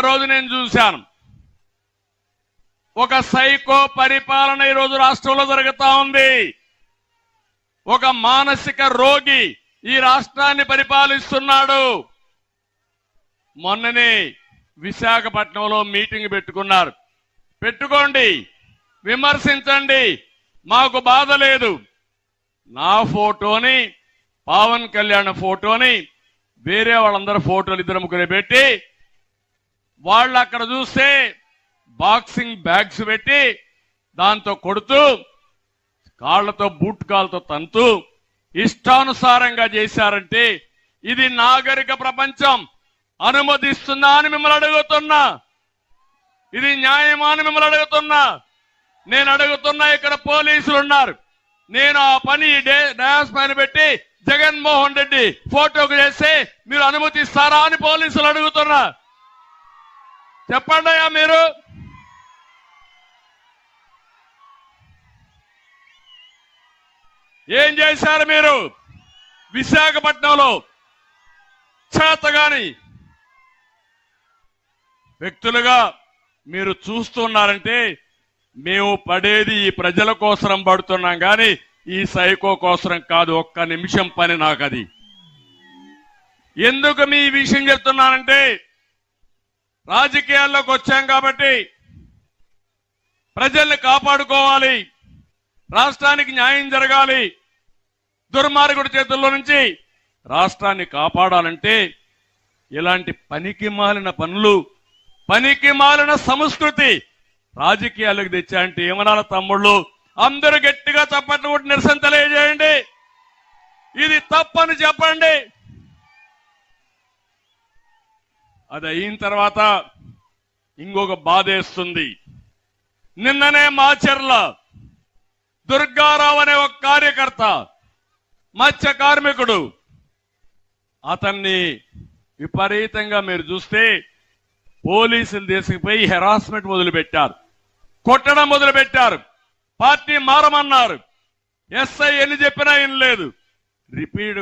రోజు నేను చూశాను. ఒక సైకో పరిపాలన ఈరోజు రాష్ట్రంలో జరుగుతా ఉంది. ఒక మానసిక రోగి ఈ రాష్ట్రాన్ని పరిపాలిస్తున్నాడు. మొన్ననే విశాఖపట్నంలో మీటింగ్ పెట్టుకున్నారు. పెట్టుకోండి, విమర్శించండి, మాకు బాధ లేదు. నా ఫోటోని, పవన్ కళ్యాణ్ ఫోటోని, వేరే వాళ్ళందరూ ఫోటోలు ఇద్దరు ముగ్గురు పెట్టి వాళ్ళు అక్కడ చూస్తే బాక్సింగ్ బ్యాగ్స్ పెట్టి దాంతో కొడుతూ కాళ్లతో బూట్ కాళ్ళతో తంతూ ఇష్టానుసారంగా చేశారంటే ఇది నాగరిక ప్రపంచం అనుమతిస్తుందా అని మిమ్మల్ని అడుగుతున్నా. ఇది న్యాయమా అని మిమ్మల్ని అడుగుతున్నా. నేను అడుగుతున్నా, ఇక్కడ పోలీసులు ఉన్నారు. నేను ఆ పని డయాస్ పైన పెట్టి జగన్మోహన్ రెడ్డి ఫోటోకు చేస్తే మీరు అనుమతిస్తారా అని పోలీసులు అడుగుతున్నా. చెప్పండి అయ్యా, మీరు ఏం చేశారు? మీరు విశాఖపట్నంలో చేతగాని వ్యక్తులుగా మీరు చూస్తున్నారంటే మేము పడేది ఈ ప్రజల కోసం పడుతున్నాం కానీ ఈ సైకో కోసం కాదు. ఒక్క నిమిషం పని నాకు అది. ఎందుకు మీ విషయం చెప్తున్నానంటే రాజకీయాల్లోకి వచ్చాం కాబట్టి ప్రజల్ని కాపాడుకోవాలి, రాష్ట్రానికి న్యాయం జరగాలి, దుర్మార్గుడి చేతుల్లో నుంచి రాష్ట్రాన్ని కాపాడాలంటే ఇలాంటి పనికి మాలిన పనులు, పనికి మాలిన సంస్కృతి రాజకీయాలకు తెచ్చాయంటే ఏమనాల తమ్ముళ్ళు? అందరూ గట్టిగా చప్పట్లు కొట్టి నిరసన తెలియజేయండి. ఇది తప్పని చెప్పండి. అది అయిన తర్వాత ఇంకొక బాధేస్తుంది. నిన్ననే మాచర్ల దుర్గారావు అనే ఒక కార్యకర్త, మత్స్య కార్మికుడు, అతన్ని విపరీతంగా మీరు చూస్తే పోలీసులు తీసుకుపోయి హెరాస్మెంట్ మొదలుపెట్టారు, కొట్టడం మొదలుపెట్టారు, పార్టీ మారమన్నారు. ఎస్ఐ ఎన్ని చెప్పినా ఏం లేదు, రిపీట్